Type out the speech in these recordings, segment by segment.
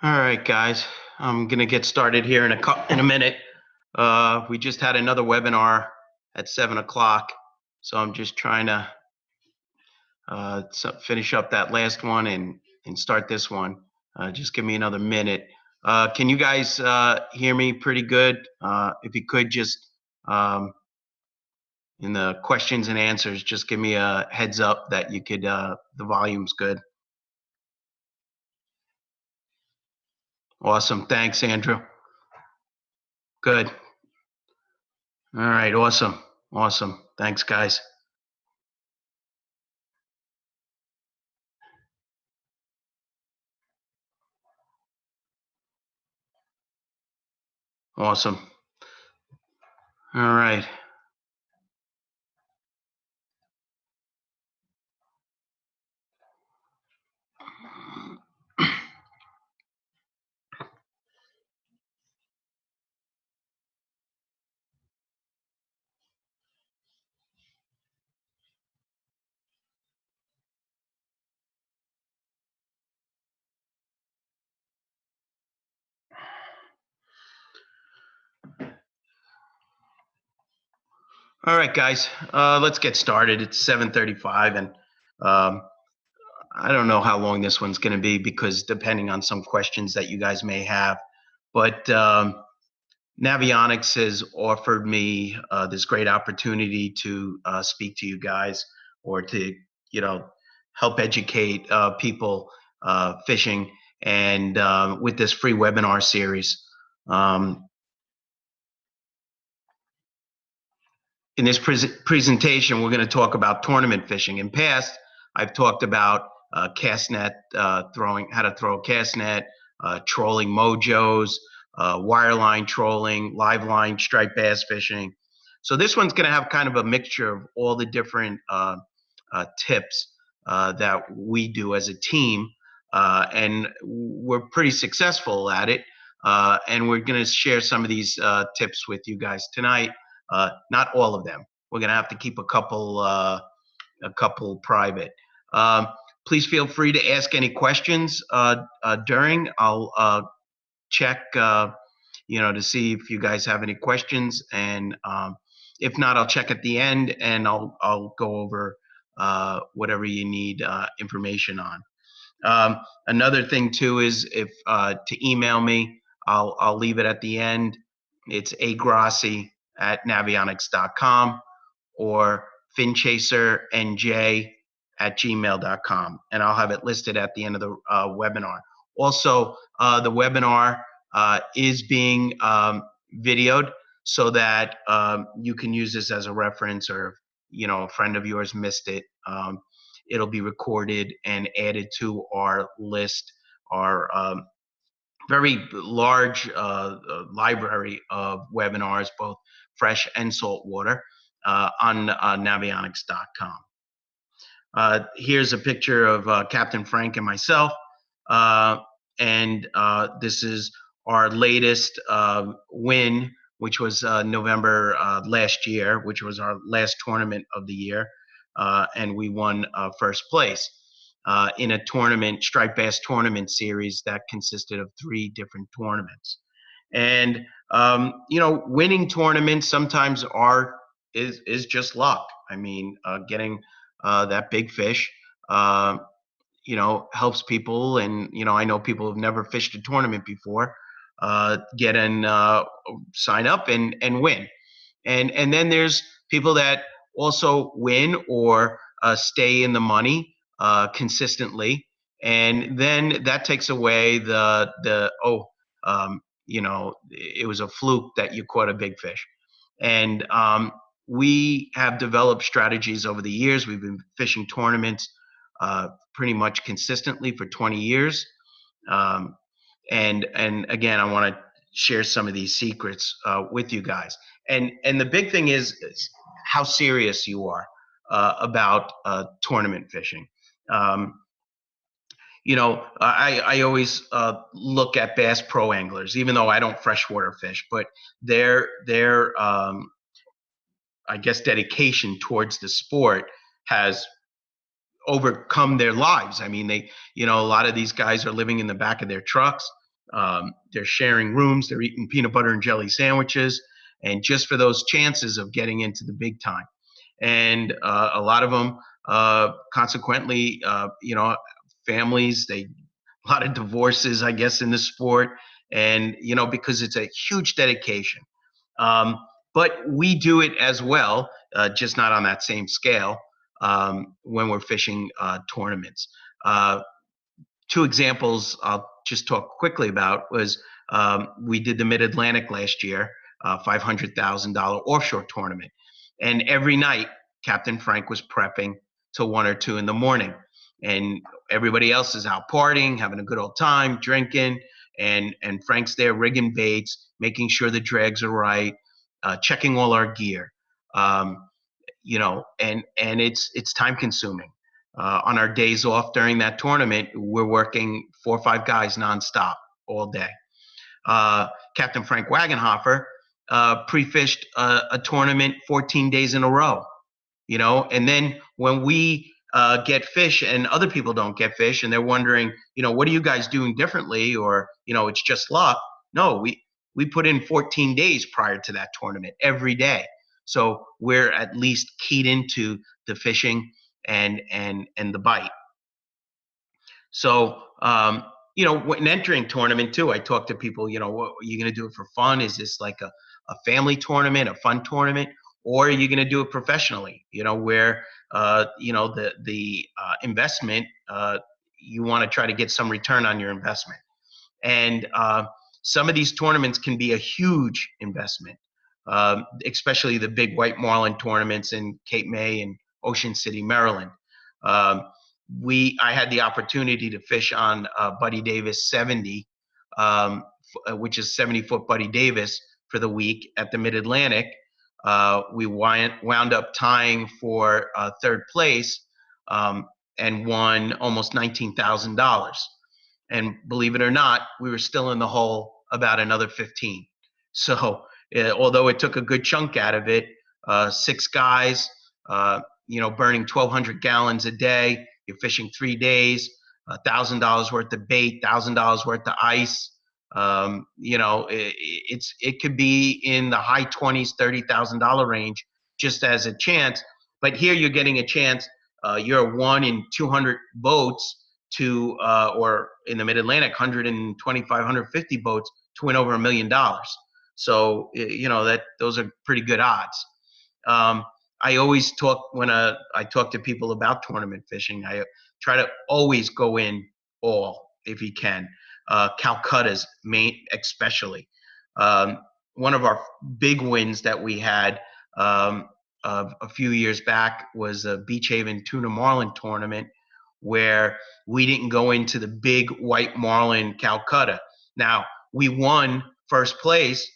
All right, guys, I'm gonna get started here in a minute. We just had another webinar at 7 o'clock, so I'm just trying to finish up that last one and start this one. Just give me another minute. Can you guys hear me pretty good? If you could just in the questions and answers, just give me a heads up that you could the volume's good. Awesome. Thanks, Andrew. Good. All right. Awesome. Awesome. Thanks, guys. Awesome. All right. All right, guys, let's get started. It's 7:35, and I don't know how long this one's going to be because depending on some questions that you guys may have. But Navionics has offered me this great opportunity to speak to you guys or to, help educate people fishing and with this free webinar series. In this presentation, we're going to talk about tournament fishing. In past, I've talked about cast net throwing, how to throw a cast net, trolling mojos, wireline trolling, live line striped bass fishing. So this one's going to have kind of a mixture of all the different tips that we do as a team, and we're pretty successful at it. And we're going to share some of these tips with you guys tonight. Not all of them. We're going to have to keep a couple private. Please feel free to ask any questions during. I'll check, to see if you guys have any questions, and if not, I'll check at the end and I'll go over whatever you need information on. Another thing too is if to email me, I'll leave it at the end. It's agrossi@navionics.com or finchasernj@gmail.com, and I'll have it listed at the end of the webinar. Also, the webinar is being videoed so that you can use this as a reference, or a friend of yours missed it. It'll be recorded and added to our list, our very large library of webinars, both fresh and saltwater, on navionics.com. Here's a picture of Captain Frank and myself, and this is our latest win, which was November last year, which was our last tournament of the year, and we won first place in a tournament, striped bass tournament series that consisted of 3 different tournaments. And winning tournaments sometimes is just luck. I mean, getting that big fish, helps people. And I know people who've never fished a tournament before get in, sign up and win. And then there's people that also win or stay in the money consistently, and then that takes away it was a fluke that you caught a big fish. And we have developed strategies over the years. We've been fishing tournaments pretty much consistently for 20 years. Um, and again, I want to share some of these secrets with you guys. And the big thing is how serious you are about tournament fishing. Um, I always look at Bass Pro Anglers, even though I don't freshwater fish, but their I guess dedication towards the sport has overcome their lives. I mean, a lot of these guys are living in the back of their trucks. They're sharing rooms. They're eating peanut butter and jelly sandwiches, and just for those chances of getting into the big time. And a lot of them, consequently, families, a lot of divorces, I guess, in the sport, and because it's a huge dedication. Um, but we do it as well, just not on that same scale when we're fishing tournaments. Uh, Two examples I'll just talk quickly about was we did the Mid Atlantic last year, $500,000 offshore tournament, and every night Captain Frank was prepping till 1 or 2 in the morning, and everybody else is out partying, having a good old time, drinking, and Frank's there rigging baits, making sure the drags are right, checking all our gear. Um, and it's time consuming. On our days off during that tournament, we're working 4 or 5 guys nonstop all day. Captain Frank Wagenhofer pre-fished a tournament 14 days in a row, and then when we get fish and other people don't get fish and they're wondering, what are you guys doing differently, or it's just luck. No, we put in 14 days prior to that tournament every day, so we're at least keyed into the fishing and the bite. So when entering tournament too, I talk to people, what are you going to do it for fun? Is this like a family tournament, a fun tournament, or are you going to do it professionally, where the investment, you want to try to get some return on your investment. And some of these tournaments can be a huge investment, especially the big white marlin tournaments in Cape May and Ocean City, Maryland. Um, I had the opportunity to fish on Buddy Davis 70, which is 70-foot Buddy Davis, for the week at the Mid Atlantic. We wound up tying for third place, and won almost $19,000. And believe it or not, we were still in the hole about another 15. So although it took a good chunk out of it, 6 guys, burning 1,200 gallons a day, you're fishing 3 days, $1,000 worth of bait, $1,000 worth of ice. It could be in the high 20s, $30,000 range just as a chance. But here you're getting a chance. You're 1 in 200 boats to, or in the Mid Atlantic, 125, 150 boats to win over $1 million. So those are pretty good odds. I always talk when I talk to people about tournament fishing. I try to always go in all if you can. Calcutta's especially. One of our big wins that we had a few years back was a Beach Haven Tuna Marlin tournament, where we didn't go into the big white marlin Calcutta. Now, we won first place,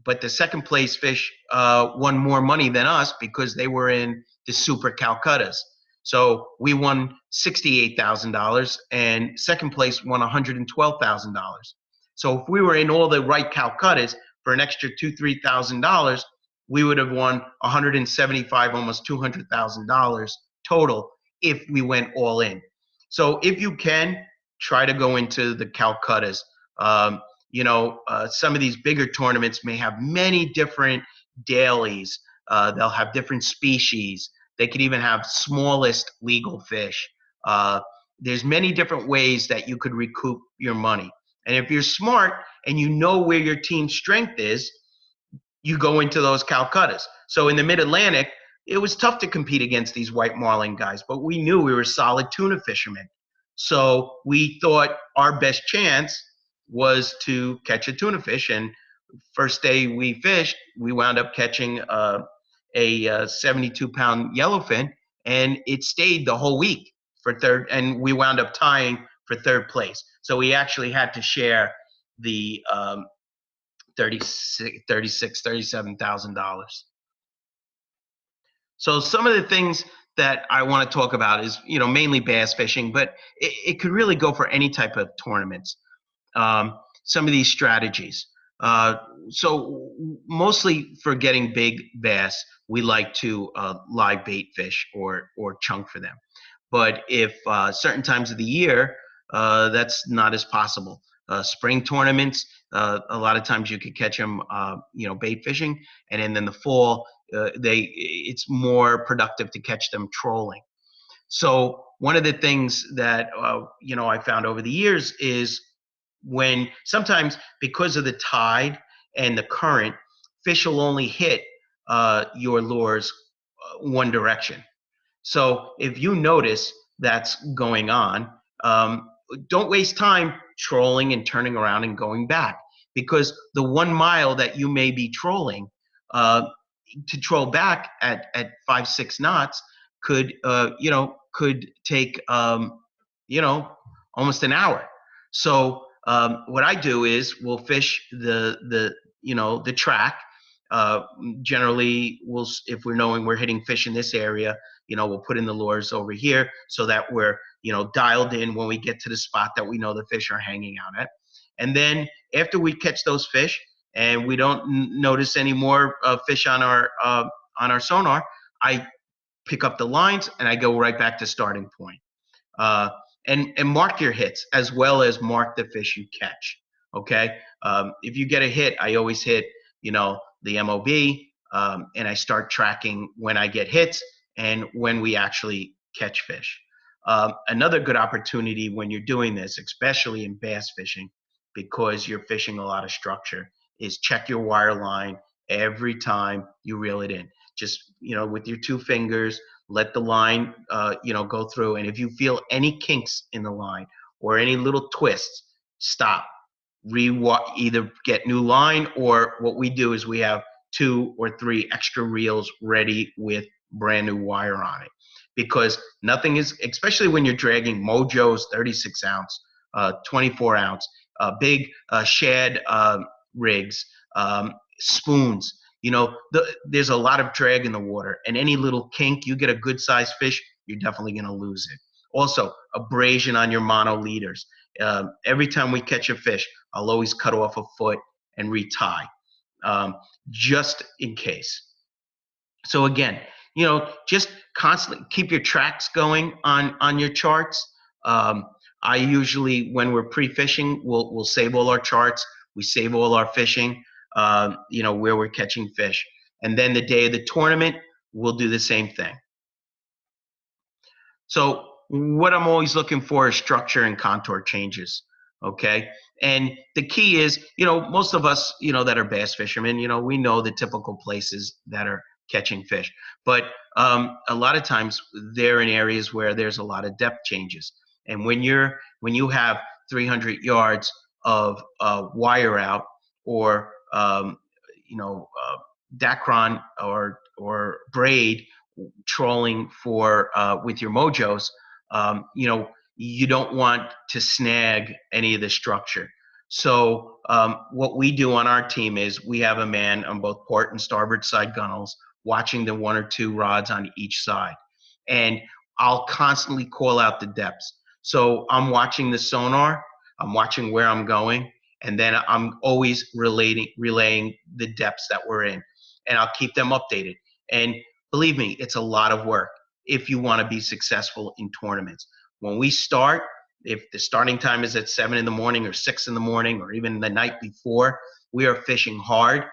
but the second place fish won more money than us because they were in the super Calcuttas. So we won $68,000, and second place won $112,000. So if we were in all the right Calcuttas for an extra $2,000-3,000, we would have won $175,000, almost $200,000 total if we went all in. So if you can, try to go into the Calcuttas. Some of these bigger tournaments may have many different dailies. They'll have different species. They could even have smallest legal fish. There's many different ways that you could recoup your money. And if you're smart and you know where your team's strength is, you go into those Calcuttas. So in the Mid Atlantic, it was tough to compete against these white marlin guys, but we knew we were solid tuna fishermen. So we thought our best chance was to catch a tuna fish. And first day we fished, we wound up catching a 72-pound yellowfin, and it stayed the whole week for third, and we wound up tying for third place. So we actually had to share the $37,000. So some of the things that I want to talk about is, mainly bass fishing, but it could really go for any type of tournaments. Some of these strategies. Uh, so mostly for getting big bass, we like to live bait fish or chunk for them. But if certain times of the year, that's not as possible. Spring tournaments, a lot of times you could catch them, bait fishing, and then in the fall, it's more productive to catch them trolling. So one of the things that I found over the years is when sometimes because of the tide and the current, fish will only hit your lures one direction. So if you notice that's going on, don't waste time trolling and turning around and going back, because the 1 mile that you may be trolling, uh, to troll back at 5-6 knots could take almost an hour. So what I do is we'll fish the track. Uh, Generally, if we're knowing we're hitting fish in this area, we'll put in the lures over here so that we're dialed in when we get to the spot that we know the fish are hanging out at. And then after we catch those fish and we don't notice any more fish on our sonar, I pick up the lines and I go right back to starting point. Uh, and mark your hits as well as mark the fish you catch. Okay. If you get a hit, I always hit, the MOB, and I start tracking when I get hits and when we actually catch fish. Another good opportunity when you're doing this, especially in bass fishing, because you're fishing a lot of structure, is check your wire line every time you reel it in. Just, with your 2 fingers, let the line, go through. And if you feel any kinks in the line or any little twists, stop. Either get new line, or what we do is we have 2 or 3 extra reels ready with brand new wire on it. Because nothing is, especially when you're dragging Mojos 36 ounce, 24 ounce, big shad rigs, spoons. There's a lot of drag in the water, and any little kink, you get a good sized fish, you're definitely going to lose it. Also, abrasion on your mono leaders. Every time we catch a fish, I'll always cut off a foot and retie, just in case. So again, just constantly keep your tracks going on your charts. I usually, when we're pre-fishing, we'll save all our charts. We save all our fishing, where we're catching fish. And then the day of the tournament, we'll do the same thing. So what I'm always looking for is structure and contour changes. Okay. And the key is, most of us, that are bass fishermen, we know the typical places that are catching fish. But a lot of times they're in areas where there's a lot of depth changes. And when you have 300 yards of wire out, or Dacron or braid trolling for with your Mojos, you don't want to snag any of the structure. So what we do on our team is we have a man on both port and starboard side gunnels watching the 1 or 2 rods on each side. And I'll constantly call out the depths. So I'm watching the sonar, I'm watching where I'm going, and then I'm always relaying the depths that we're in. And I'll keep them updated. And believe me, it's a lot of work if you want to be successful in tournaments. When we start, if the starting time is at 7 in the morning or 6 in the morning or even the night before, we are fishing hard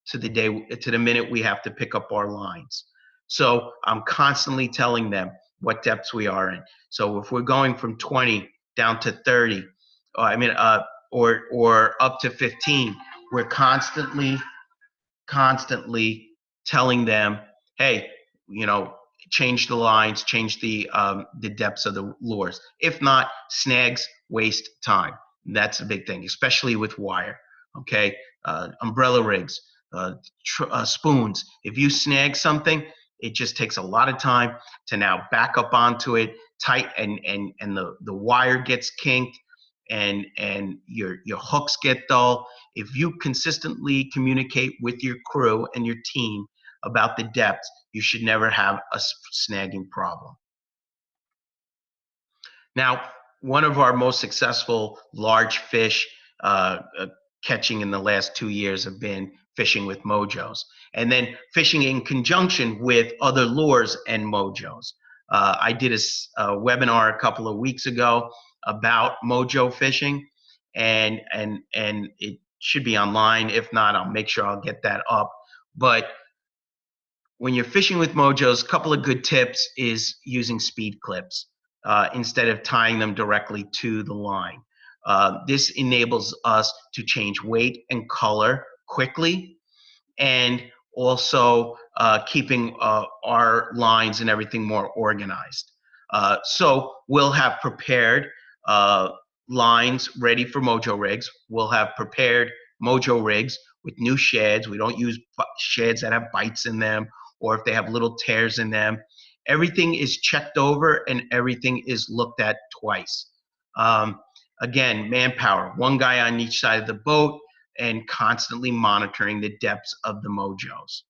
to the minute we have to pick up our lines. So I'm constantly telling them what depths we are in. So if we're going from 20 down to 30, or up to 15, we're constantly telling them, hey, change the lines, change the depths of the lures. If not, snags waste time. That's a big thing, especially with wire. Okay, umbrella rigs. spoons. If you snag something, it just takes a lot of time to now back up onto it tight, and the wire gets kinked, and your hooks get dull. If you consistently communicate with your crew and your team about the depths, you should never have a snagging problem. Now, one of our most successful large fish catching in the last 2 years have been fishing with Mojos, and then fishing in conjunction with other lures and Mojos. I did a webinar a couple of weeks ago about Mojo fishing, and it should be online. If not, I'll make sure I'll get that up. But when you're fishing with Mojos, a couple of good tips is using speed clips instead of tying them directly to the line. This enables us to change weight and color quickly, and also keeping our lines and everything more organized. So we'll have prepared lines ready for Mojo rigs. We'll have prepared Mojo rigs with new shads. We don't use shads that have bites in them, or if they have little tears in them. Everything is checked over and everything is looked at twice. Again, manpower, one guy on each side of the boat, and constantly monitoring the depths of the Mojos.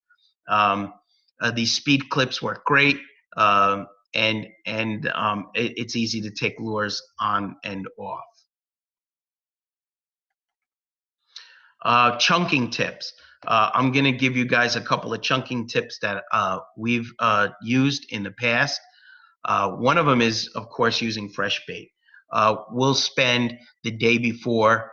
These speed clips work great, and it's easy to take lures on and off. Chunking tips. I'm going to give you guys a couple of chunking tips that we've used in the past. One of them is, of course, using fresh bait. We'll spend the day before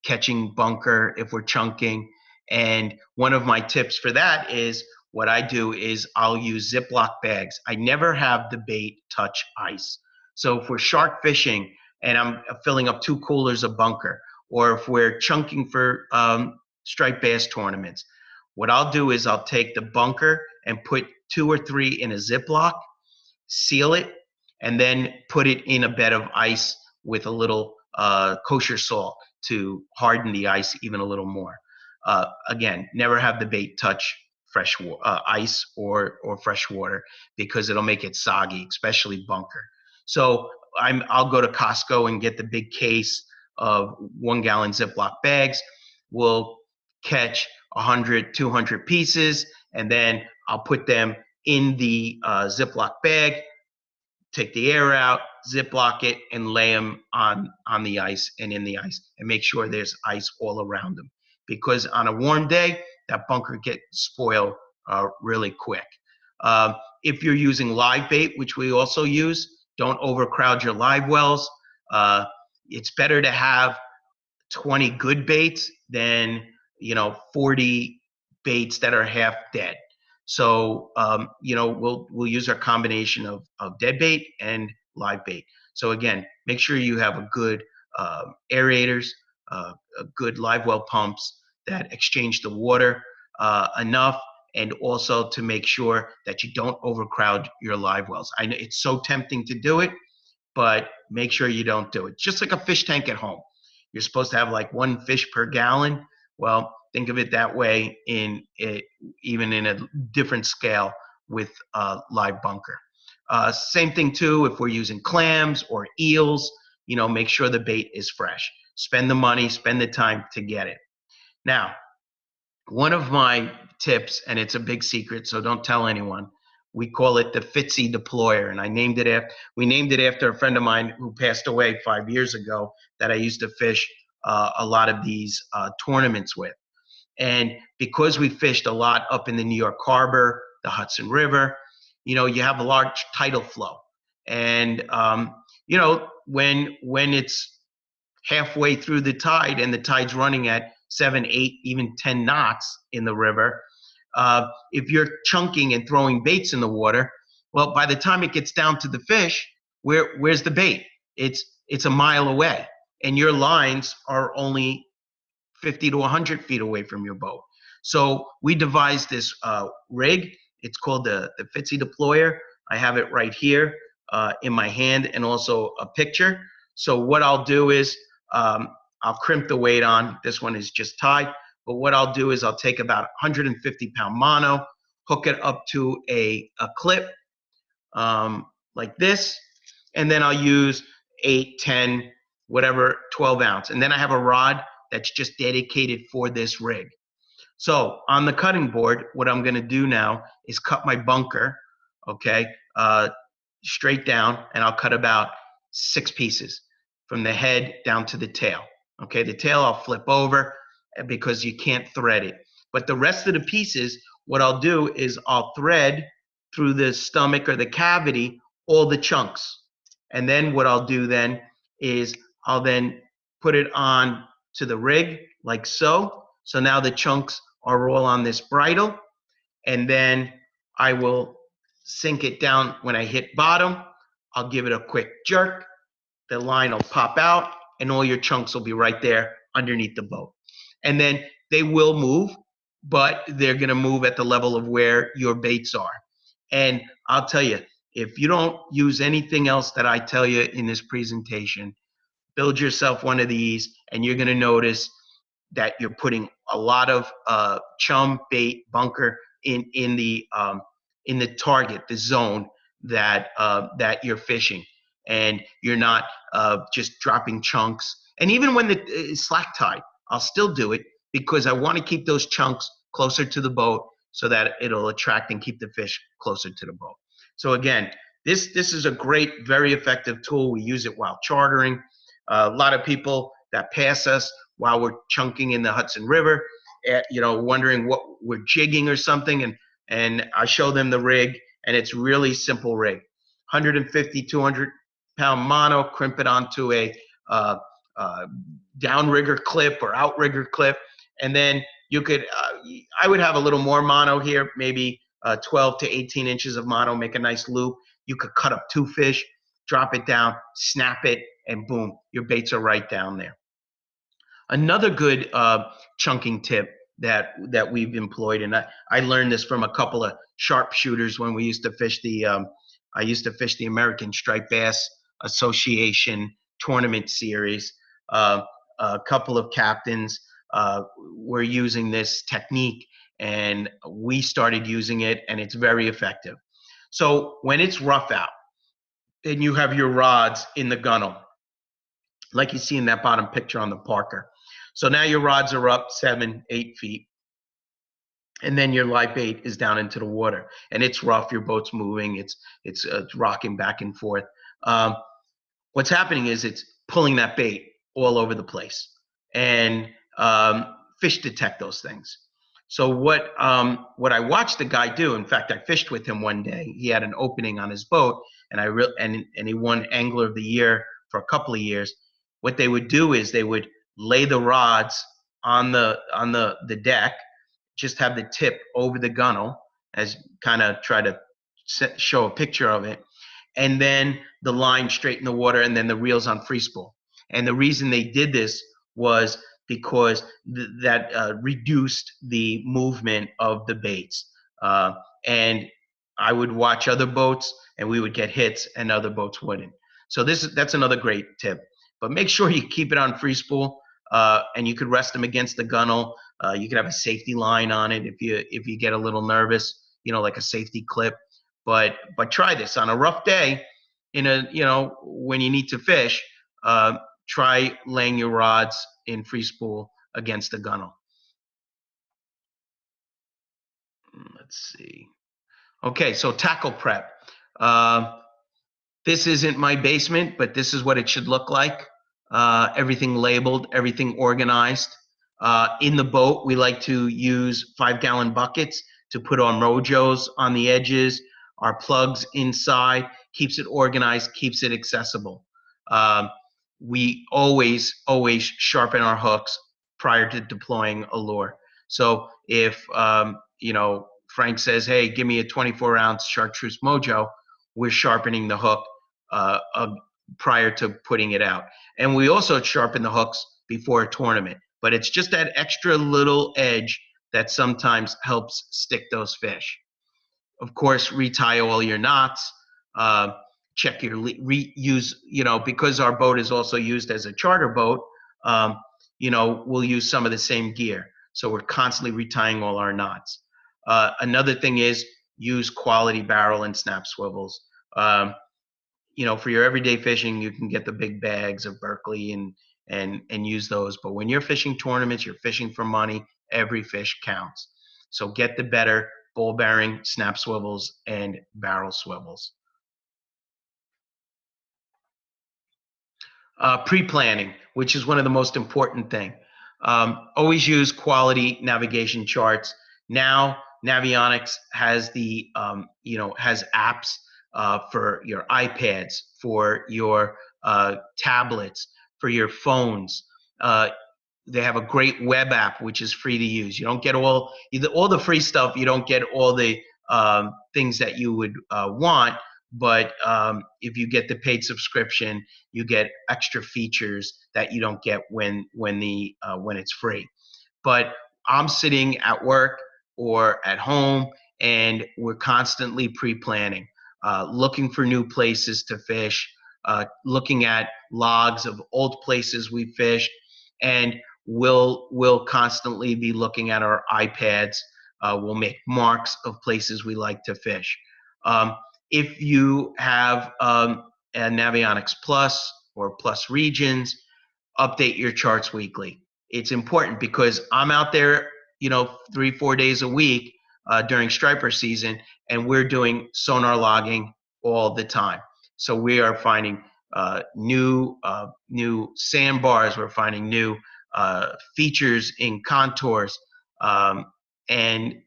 catching bunker if we're chunking. And one of my tips for that is, what I do is I'll use Ziploc bags. I never have the bait touch ice. So if we're shark fishing and I'm filling up 2 coolers of bunker, or if we're chunking for striped bass tournaments, what I'll do is I'll take the bunker and put 2 or 3 in a Ziploc, seal it, and then put it in a bed of ice with a little kosher salt to harden the ice even a little more. Again, never have the bait touch fresh ice or fresh water, because it'll make it soggy, especially bunker. So I'll go to Costco and get the big case of 1-gallon Ziploc bags. We'll catch 100, 200 pieces, and then I'll put them in the Ziploc bag, take the air out, Ziploc it, and lay them on the ice and in the ice, and make sure there's ice all around them. Because on a warm day, that bunker gets spoiled really quick. If you're using live bait, which we also use, don't overcrowd your live wells. It's better to have 20 good baits than 40 baits that are half dead. So we'll use our combination of dead bait and live bait. So again, make sure you have a good aerators, a good live well pumps that exchange the water enough, and also to make sure that you don't overcrowd your live wells. I know it's so tempting to do it, but make sure you don't do it. Just like a fish tank at home. You're supposed to have like 1 fish per gallon. Well, think of it that way even in a different scale with live bunker. Same thing too if we're using clams or eels. Make sure the bait is fresh. Spend the money, spend the time to get it. Now, one of my tips, and it's a big secret, so don't tell anyone. We call it the Fitzy deployer, and we named it after a friend of mine who passed away 5 years ago that I used to fish a lot of these tournaments with. And because we fished a lot up in the New York Harbor, the Hudson River, you have a large tidal flow. And, when it's halfway through the tide and the tide's running at 7, 8, even 10 knots in the river, if you're chunking and throwing baits in the water, well, by the time it gets down to the fish, where's the bait? It's a mile away, and your lines are only 50 to 100 feet away from your boat. So we devised this rig. It's called the Fitzy deployer. I have it right here in my hand, and also a picture. So what I'll do is I'll crimp the weight on. This one is just tied. But what I'll do is I'll take about 150-pound mono, hook it up to a clip like this, and then I'll use 8, 10, whatever, 12 ounce. And then I have a rod that's just dedicated for this rig. So on the cutting board, what I'm going to do now is cut my bunker, okay, straight down, and I'll cut about 6 pieces from the head down to the tail. Okay, the tail I'll flip over because you can't thread it. But the rest of the pieces, what I'll do is I'll thread through the stomach or the cavity all the chunks. And then what I'll do then is I'll then put it on to the rig like so. So now the chunks are all on this bridle, and then I will sink it down. When I hit bottom, I'll give it a quick jerk. The line will pop out, and all your chunks will be right there underneath the boat. And then they will move, but they're going to move at the level of where your baits are. And I'll tell you, if you don't use anything else that I tell you in this presentation, build yourself one of these, and you're going to notice that you're putting a lot of chum, bait, bunker in the target, the zone that you're fishing, and you're not just dropping chunks. And even when the slack tide, I'll still do it because I want to keep those chunks closer to the boat so that it'll attract and keep the fish closer to the boat. So again, this is a great, very effective tool. We use it while chartering. A lot of people that pass us while we're chunking in the Hudson River, wondering what we're jigging or something, and I show them the rig, and it's really simple rig. 150, 200-pound mono, crimp it onto a downrigger clip or outrigger clip, and then you could, I would have a little more mono here, maybe 12 to 18 inches of mono, make a nice loop. You could cut up 2 fish, drop it down, snap it, and boom, your baits are right down there. Another good chunking tip that we've employed, and I learned this from a couple of sharpshooters when we used to fish I used to fish the American Striped Bass Association tournament series. A couple of captains were using this technique, and we started using it, and it's very effective. So when it's rough out, and you have your rods in the gunnel, like you see in that bottom picture on the Parker. So now your rods are up 7, 8 feet, and then your live bait is down into the water, and it's rough. Your boat's moving. It's rocking back and forth. What's happening is it's pulling that bait all over the place, and fish detect those things. So what I watched the guy do, in fact, I fished with him one day. He had an opening on his boat, and and he won Angler of the Year for a couple of years. What they would do is they would lay the rods on the deck, just have the tip over the gunnel, as kind of try to show a picture of it, and then the line straight in the water, and then the reels on free spool. And the reason they did this was because that reduced the movement of the baits. And I would watch other boats, and we would get hits, and other boats wouldn't. So that's another great tip. But make sure you keep it on free spool, and you could rest them against the gunnel. You could have a safety line on it if you get a little nervous, like a safety clip. But try this on a rough day, when you need to fish. Try laying your rods in free spool against the gunnel. Let's see. Okay, so tackle prep. This isn't my basement, but this is what it should look like. Everything labeled, everything organized. In the boat, we like to use 5-gallon buckets to put our mojos on the edges, our plugs inside, keeps it organized, keeps it accessible. We always sharpen our hooks prior to deploying a lure. So if Frank says, "Hey, give me a 24-ounce chartreuse mojo," we're sharpening the hook prior to putting it out. And we also sharpen the hooks before a tournament. But it's just that extra little edge that sometimes helps stick those fish. Of course, retie all your knots. Check your reuse, because our boat is also used as a charter boat, we'll use some of the same gear. So we're constantly retying all our knots. Another thing is use quality barrel and snap swivels. Um, for your everyday fishing, you can get the big bags of Berkley and use those. But when you're fishing tournaments, you're fishing for money. Every fish counts. So get the better ball bearing snap swivels and barrel swivels. Pre-planning, which is one of the most important thing. Always use quality navigation charts. Now, Navionics has has apps for your iPads, for your tablets, for your phones. They have a great web app which is free to use. You don't get all the free stuff. You don't get all the things that you would want. But if you get the paid subscription, you get extra features that you don't get when it's free. But I'm sitting at work or at home, and we're constantly pre-planning, looking for new places to fish, looking at logs of old places we fished, and we'll constantly be looking at our iPads. We'll make marks of places we like to fish. If you have a Navionics Plus or Plus Regions, update your charts weekly. It's important because I'm out there, 3-4 days a week during striper season, and we're doing sonar logging all the time. So we are finding new sandbars. We're finding new features in contours, you're going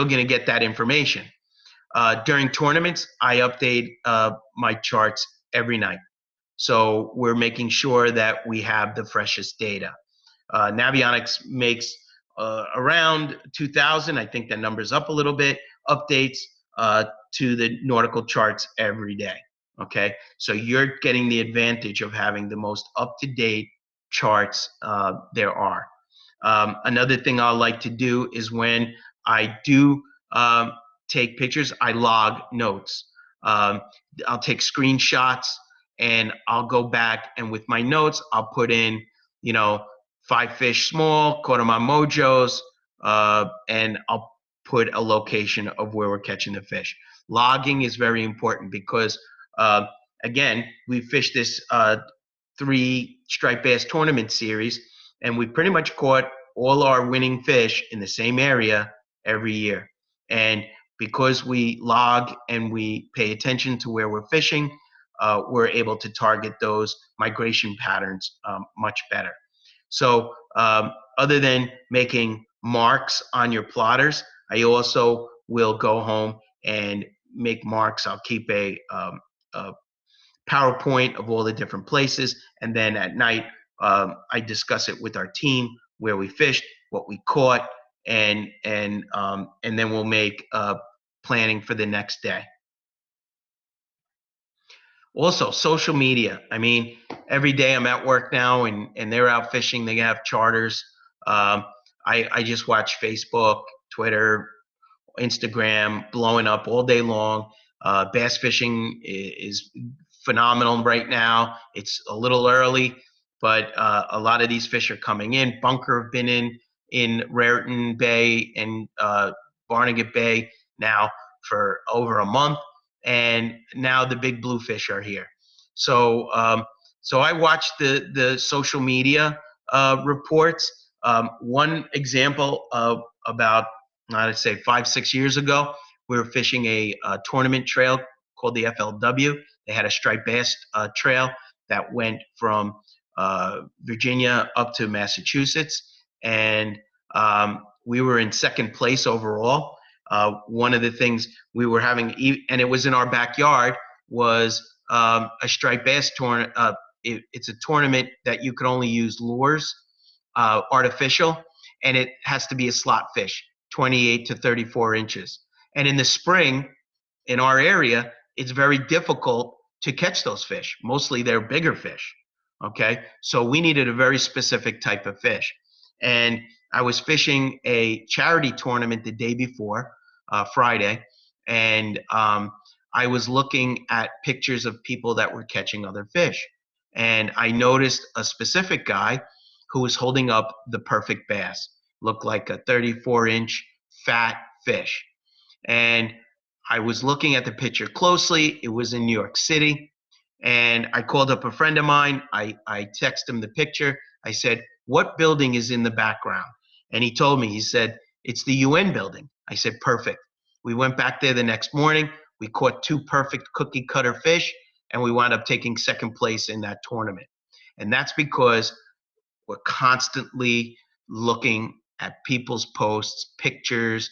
to get that information. During tournaments, I update my charts every night. So we're making sure that we have the freshest data. Navionics makes around 2,000, I think that number's up a little bit, updates to the nautical charts every day. Okay, so you're getting the advantage of having the most up-to-date charts there are. Another thing I like to do is when I do take pictures, I log notes. I'll take screenshots and I'll go back, and with my notes, I'll put in, 5 fish small, caught them on mojos, and I'll put a location of where we're catching the fish. Logging is very important because, again, we fished this 3 striped bass tournament series, and we pretty much caught all our winning fish in the same area every year. And because we log and we pay attention to where we're fishing, we're able to target those migration patterns much better. So other than making marks on your plotters, I also will go home and make marks. I'll keep a PowerPoint of all the different places, and then at night I discuss it with our team, where we fished, what we caught, and then we'll make planning for the next day. Also, social media. I mean, every day I'm at work now, and they're out fishing. They have charters. I just watch Facebook, Twitter, Instagram blowing up all day long. Bass fishing is phenomenal right now. It's a little early, but a lot of these fish are coming in. Bunker have been in Raritan Bay and Barnegat Bay now for over a month, and now the big bluefish are here. So I watch the social media reports. One example of about, I'd say 5-6 years ago, we were fishing a tournament trail called the FLW. They had a striped bass trail that went from Virginia up to Massachusetts, and we were in second place overall. One of the things we were having, and it was in our backyard, was a striped bass tournament. It's a tournament that you can only use lures, artificial, and it has to be a slot fish, 28 to 34 inches. And in the spring, in our area, it's very difficult to catch those fish. Mostly they're bigger fish. Okay, so we needed a very specific type of fish. And I was fishing a charity tournament the day before, Friday, and I was looking at pictures of people that were catching other fish. And I noticed a specific guy who was holding up the perfect bass. Looked like a 34-inch fat fish. And I was looking at the picture closely. It was in New York City. And I called up a friend of mine. I texted him the picture. I said, "What building is in the background?" And he told me, he said, "It's the UN building." I said, "Perfect." We went back there the next morning. We caught 2 perfect cookie cutter fish, and we wound up taking second place in that tournament. And that's because we're constantly looking at people's posts, pictures.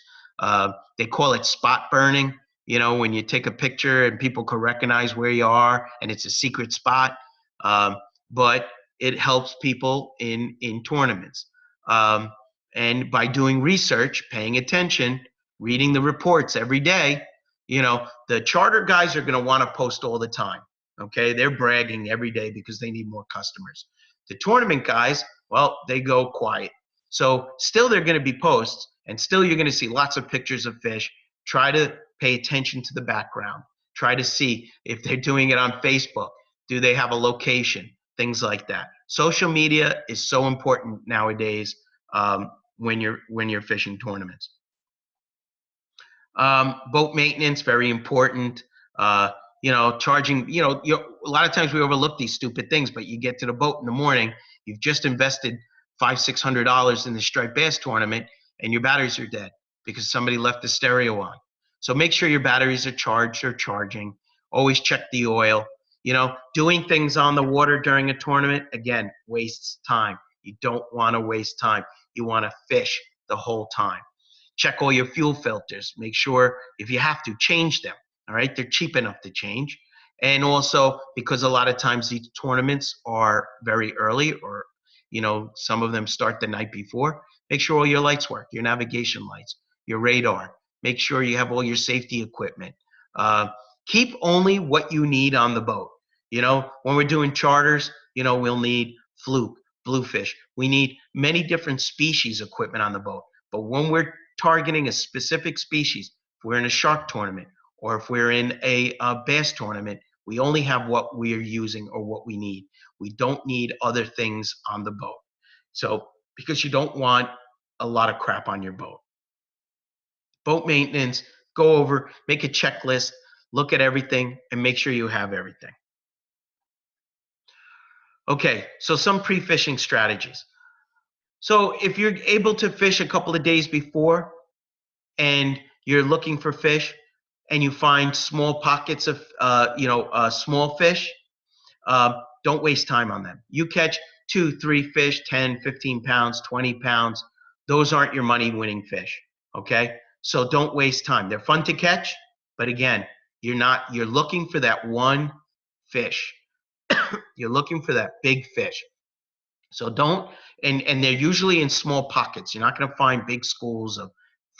They call it spot burning. You know, when you take a picture and people can recognize where you are and it's a secret spot. Um, but it helps people in tournaments. Um, and by doing research, paying attention, reading the reports every day, you know, the charter guys are going to want to post all the time. Okay, they're bragging every day because they need more customers. The tournament guys, well, they go quiet. So still they're going to be posts, and still you're going to see lots of pictures of fish. Try to pay attention to the background. Try to see if they're doing it on Facebook. Do they have a location? Things like that. Social media is so important nowadays when you're fishing tournaments. Boat maintenance, very important. Uh, charging, a lot of times we overlook these stupid things, but you get to the boat in the morning, you've just invested $500-600 in the striped bass tournament, and your batteries are dead because somebody left the stereo on. So make sure your batteries are charged or charging. Always check the oil. Doing things on the water during a tournament, again, wastes time. You don't want to waste time. You want to fish the whole time. Check all your fuel filters. Make sure, if you have to, change them. All right, they're cheap enough to change. And also, because a lot of times these tournaments are very early, or some of them start the night before, make sure all your lights work, your navigation lights, your radar. Make sure you have all your safety equipment. Keep only what you need on the boat. When we're doing charters, we'll need fluke, bluefish. We need many different species equipment on the boat. But when we're targeting a specific species, if we're in a shark tournament or if we're in a bass tournament, we only have what we are using or what we need. We don't need other things on the boat. So, because you don't want a lot of crap on your boat. Boat maintenance, go over, make a checklist, look at everything, and make sure you have everything. Okay, so some pre-fishing strategies. So if you're able to fish a couple of days before and you're looking for fish and you find small pockets of, small fish, don't waste time on them. You catch 2, 3 fish, 10, 15 pounds, 20 pounds. Those aren't your money winning fish. Okay. So don't waste time. They're fun to catch, but again, you're looking for that one fish. You're looking for that big fish. So don't, and they're usually in small pockets. You're not going to find big schools of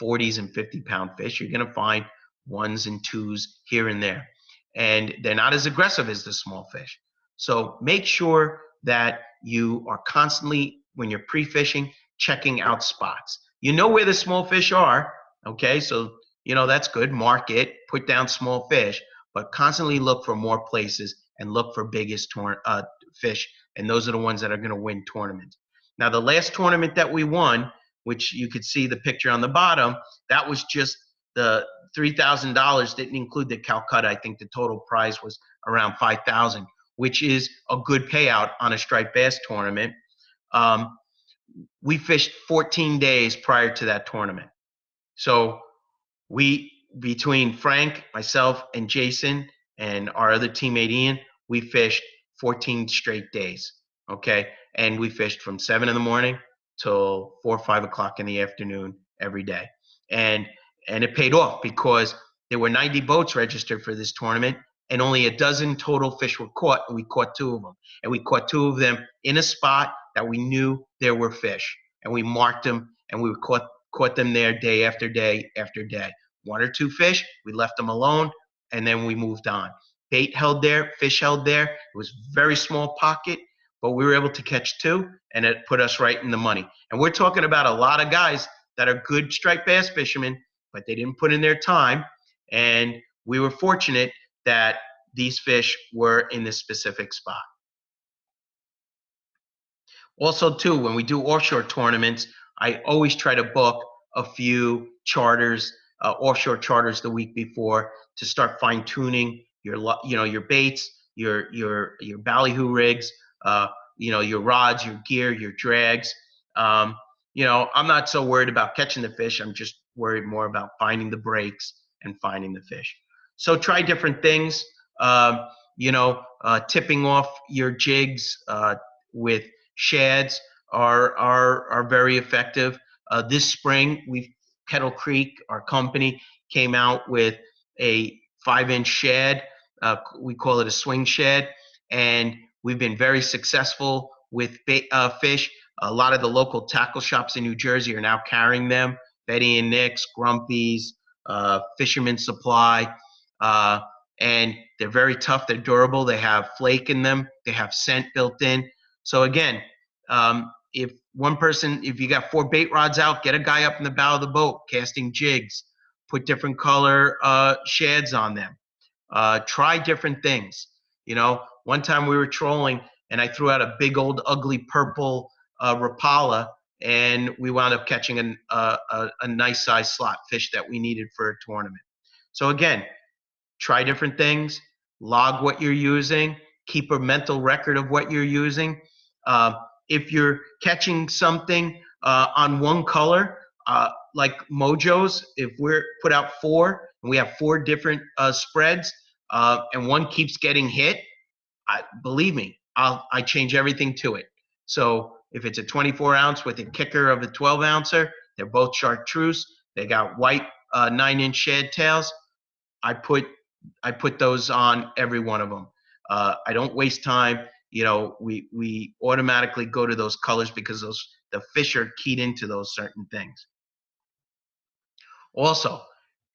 40s and 50-pound fish. You're going to find 1s and 2s here and there. And they're not as aggressive as the small fish. So make sure that you are constantly, when you're pre-fishing, checking out spots. You know where the small fish are, okay? So, that's good. Mark it, put down small fish, but constantly look for more places and look for biggest fish, and those are the ones that are going to win tournaments. Now, the last tournament that we won, which you could see the picture on the bottom, that was just the $3,000, didn't include the Calcutta. I think the total prize was around $5,000, which is a good payout on a striped bass tournament. We fished 14 days prior to that tournament. So between Frank, myself, and Jason, and our other teammate Ian, we fished 14 straight days. Okay. And we fished from 7 in the morning till 4 or 5 o'clock in the afternoon every day. And it paid off because there were 90 boats registered for this tournament and only a dozen total fish were caught, and we caught 2 of them. And we caught 2 of them in a spot that we knew there were fish. And we marked them, and we caught them there day after day after day. 1 or 2 fish, we left them alone, and then we moved on. Bait held there, fish held there. It was very small pocket, but we were able to catch 2, and it put us right in the money. And we're talking about a lot of guys that are good striped bass fishermen, but they didn't put in their time, and we were fortunate that these fish were in this specific spot. Also, too, when we do offshore tournaments, I always try to book a few charters, offshore charters the week before to start fine tuning your, your baits, your ballyhoo rigs, uh, your rods, your gear, your drags. Um, I'm not so worried about catching the fish. I'm just worried more about finding the breaks and finding the fish. So try different things. Tipping off your jigs with shads are very effective. This spring, Kettle Creek, our company, came out with a 5-inch shad. We call it a swing shad, and we've been very successful with fish. A lot of the local tackle shops in New Jersey are now carrying them. Betty and Nick's, Grumpy's, Fisherman's Supply, and they're very tough. They're durable. They have flake in them. They have scent built in. So again, if you got 4 bait rods out, get a guy up in the bow of the boat casting jigs, put different color shads on them. Try different things. One time we were trolling and I threw out a big old ugly purple Rapala, and we wound up catching a nice size slot fish that we needed for a tournament. So again, try different things, log what you're using, keep a mental record of what you're using. If you're catching something on one color, like Mojo's, if we're put out 4 and we have 4 different spreads, and one keeps getting hit, believe me, I change everything to it. So if it's a 24 ounce with a kicker of a 12 ouncer, they're both chartreuse. They got white 9-inch shad tails. I put those on every one of them. I don't waste time. We automatically go to those colors because the fish are keyed into those certain things. Also,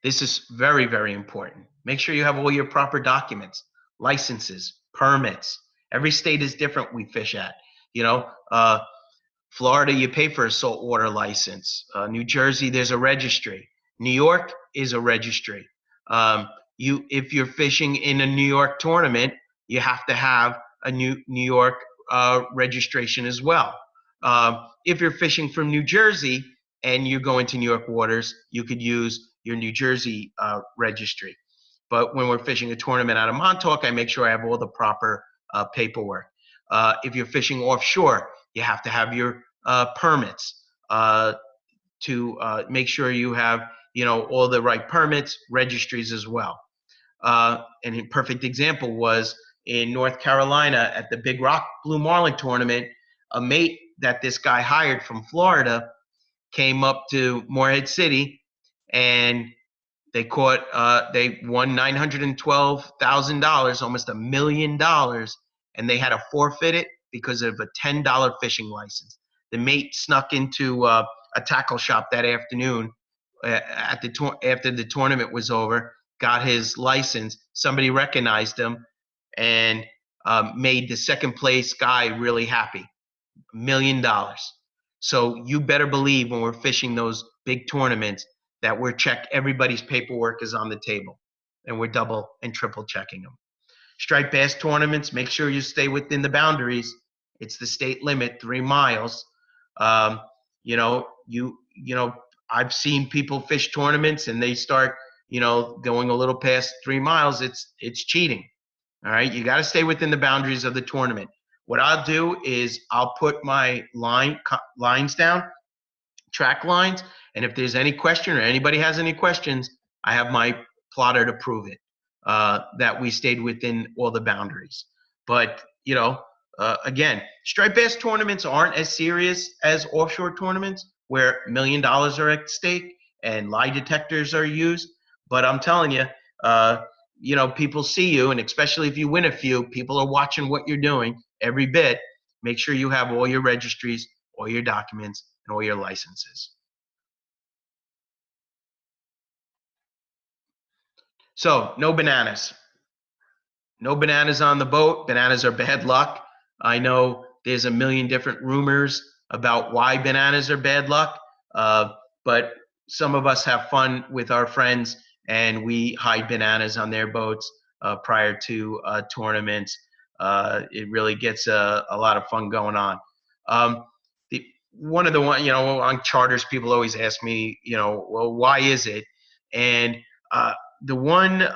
this is very, very important. Make sure you have all your proper documents, licenses, permits. Every state is different we fish at. Florida, you pay for a saltwater license. New Jersey, there's a registry. New York is a registry. If you're fishing in a New York tournament, you have to have a New York registration as well. If you're fishing from New Jersey and you're going to New York waters, you could use your New Jersey registry. But when we're fishing a tournament out of Montauk, I make sure I have all the proper paperwork. If you're fishing offshore, you have to have your permits to make sure you have all the right permits, registries as well. And a perfect example was in North Carolina at the Big Rock Blue Marlin tournament. A mate that this guy hired from Florida came up to Morehead City, and they won $912,000, almost $1 million, and they had to forfeit it because of a $10 fishing license. The mate snuck into a tackle shop that afternoon after the tournament was over, got his license. Somebody recognized him and made the second place guy really happy. $1 million. So you better believe when we're fishing those big tournaments that everybody's paperwork is on the table, and we're double and triple checking them. Striped bass tournaments, make sure you stay within the boundaries. It's the state limit, 3 miles. I've seen people fish tournaments and they start, going a little past 3 miles. It's cheating. All right, you got to stay within the boundaries of the tournament. What I'll do is I'll put my lines down, track lines, and if there's any question or anybody has any questions, I have my plotter to prove it, that we stayed within all the boundaries. But, again, striped bass tournaments aren't as serious as offshore tournaments where $1 million are at stake and lie detectors are used. But I'm telling you, people see you, and especially if you win a few, people are watching what you're doing every bit. Make sure you have all your registries, all your documents, and all your licenses. So, no bananas. No bananas on the boat. Bananas are bad luck. I know there's a million different rumors about why bananas are bad luck, but some of us have fun with our friends and we hide bananas on their boats prior to tournaments. It really gets a lot of fun going on. Um, one of the one, on charters, people always ask me, well, why is it? And the one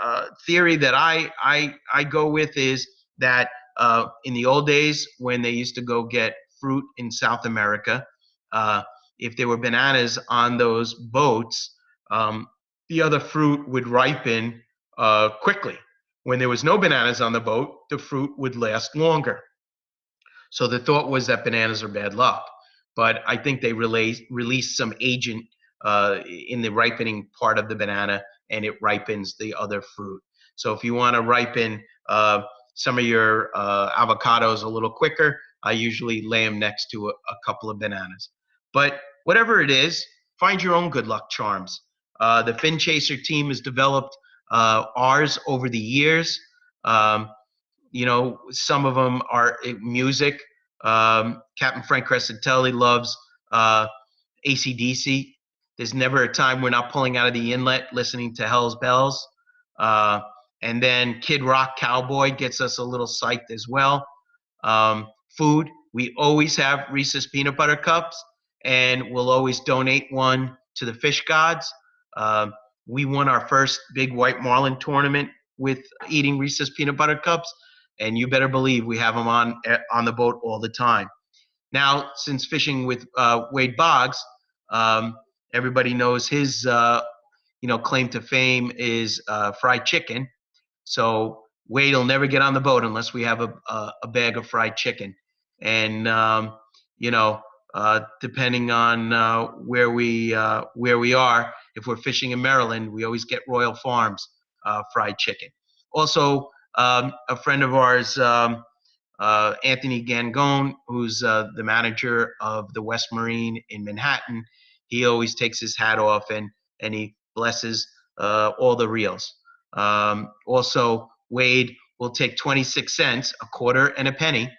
theory that I go with is that in the old days when they used to go get fruit in South America, uh, if there were bananas on those boats, the other fruit would ripen quickly. When there was no bananas on the boat, the fruit would last longer. So the thought was that bananas are bad luck, but I think they release some agent in the ripening part of the banana, and it ripens the other fruit. So if you want to ripen some of your avocados a little quicker, I usually lay them next to a couple of bananas. But whatever it is, find your own good luck charms. The Fin Chaser team has developed ours over the years. Um, some of them are music. Captain Frank Crescentelli loves AC/DC. There's never a time we're not pulling out of the inlet listening to Hell's Bells. Uh, and then Kid Rock Cowboy gets us a little psyched as well. Food, we always have Reese's Peanut Butter Cups, and we'll always donate one to the fish gods. We won our first big white marlin tournament with eating Reese's Peanut Butter Cups, and you better believe we have them on the boat all the time. Now, since fishing with Wade Boggs, everybody knows his claim to fame is fried chicken. So Wade will never get on the boat unless we have a bag of fried chicken. And depending on where we are, if we're fishing in Maryland, we always get Royal Farms fried chicken. Also, a friend of ours, Anthony Gangone, who's the manager of the West Marine in Manhattan, he always takes his hat off and he blesses all the reels. Also, Wade will take 26 cents, a quarter, and a penny,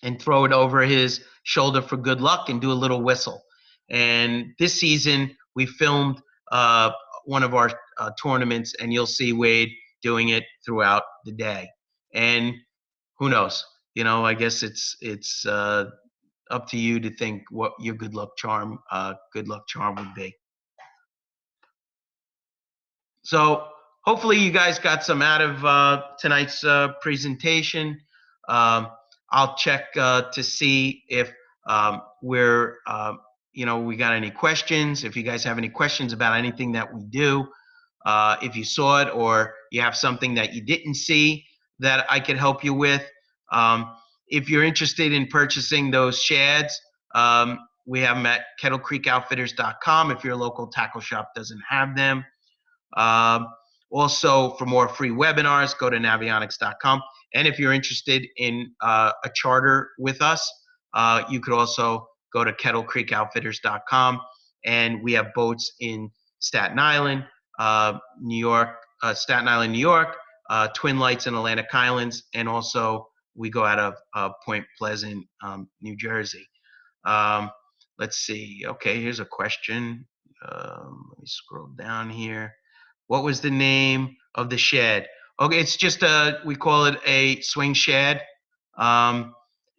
and throw it over his shoulder for good luck and do a little whistle. And this season, we filmed one of our tournaments, and you'll see Wade doing it throughout the day. And who knows? I guess it's up to you to think what your good luck charm would be. So hopefully you guys got some out of tonight's presentation. I'll check to see if we got any questions. If you guys have any questions about anything that we do, if you saw it or you have something that you didn't see that I could help you with. If you're interested in purchasing those shads, we have them at KettleCreekOutfitters.com if your local tackle shop doesn't have them. Also, for more free webinars, go to Navionics.com. And if you're interested in a charter with us, you could also go to KettleCreekOutfitters.com. And we have boats in Staten Island, New York, Twin Lights and Atlantic Islands, and also we go out of Point Pleasant, New Jersey. Let's see. Okay, here's a question. Let me scroll down here. What was the name of the shed? Okay, it's just we call it a swing shed. And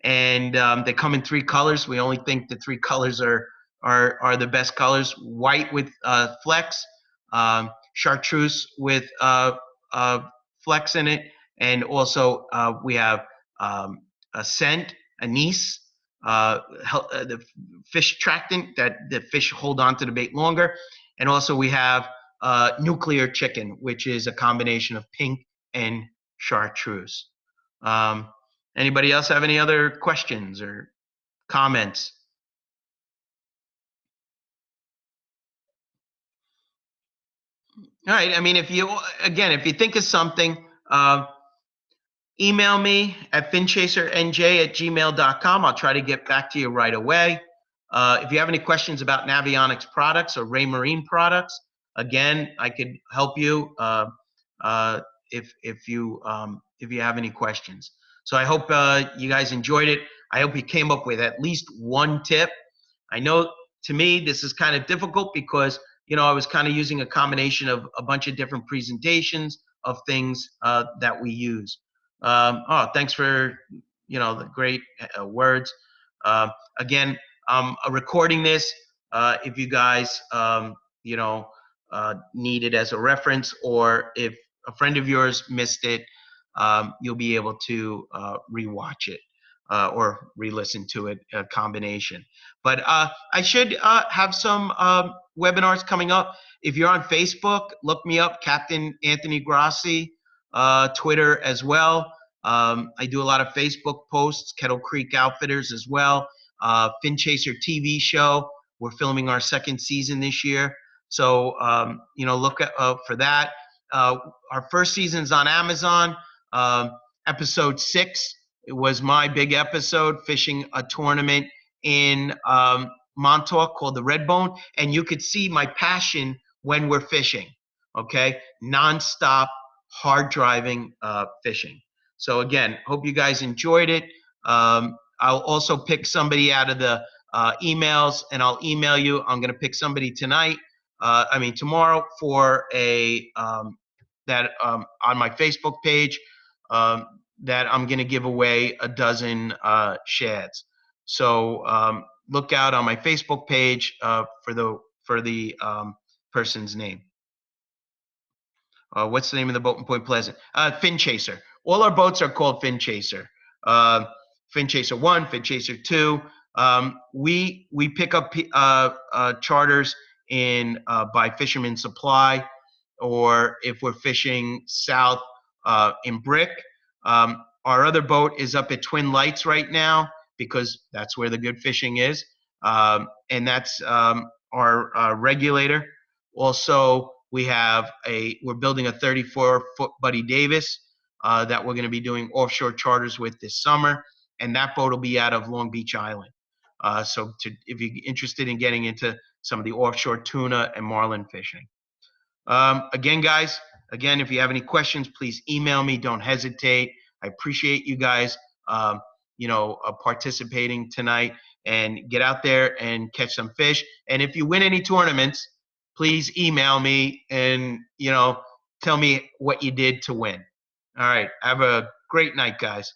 they come in 3 colors. We only think the 3 colors are the best colors. White with flecks, chartreuse with flecks in it, and also we have a scent, anise, the fish attractant that the fish hold on to the bait longer, and also we have nuclear chicken, which is a combination of pink and chartreuse. Anybody else have any other questions or comments? All right. I mean, if you think of something, email me at finchasernj@gmail.com. I'll try to get back to you right away. If you have any questions about Navionics products or Raymarine products, again, I could help you if you have any questions. So I hope you guys enjoyed it. I hope you came up with at least one tip. I know to me this is kind of difficult because I was kind of using a combination of a bunch of different presentations of things that we use. Thanks for the great words. Again, I'm recording this. If you guys, need it as a reference, or if a friend of yours missed it, you'll be able to rewatch it or re-listen to it, a combination. But I should have some webinars coming up. If you're on Facebook, look me up, Captain Anthony Grassi, Twitter as well. I do a lot of Facebook posts, Kettle Creek Outfitters as well. Fin Chaser TV show. We're filming our second season this year. So, look for that. Our first season's on Amazon. Episode 6, it was my big episode, fishing a tournament in Montauk called the Redbone. And you could see my passion when we're fishing, okay? Nonstop, hard driving fishing. So again, hope you guys enjoyed it. I'll also pick somebody out of the emails, and I'll email you. I'm going to pick somebody tomorrow for that on my Facebook page that I'm going to give away a dozen shads. So look out on my Facebook page for the person's name. What's the name of the boat in Point Pleasant? Fin Chaser. All our boats are called Fin Chaser. Fin Chaser 1, Fin Chaser 2. We pick up charters by Fisherman Supply, or if we're fishing south in Brick. Our other boat is up at Twin Lights right now because that's where the good fishing is, and that's our regulator. Also, we're building a 34-foot Buddy Davis that we're going to be doing offshore charters with this summer, and that boat will be out of Long Beach Island. So if you're interested in getting into some of the offshore tuna and marlin fishing. Again, guys, if you have any questions, please email me. Don't hesitate. I appreciate you guys, participating tonight, and get out there and catch some fish. And if you win any tournaments, please email me and, tell me what you did to win. All right. Have a great night, guys.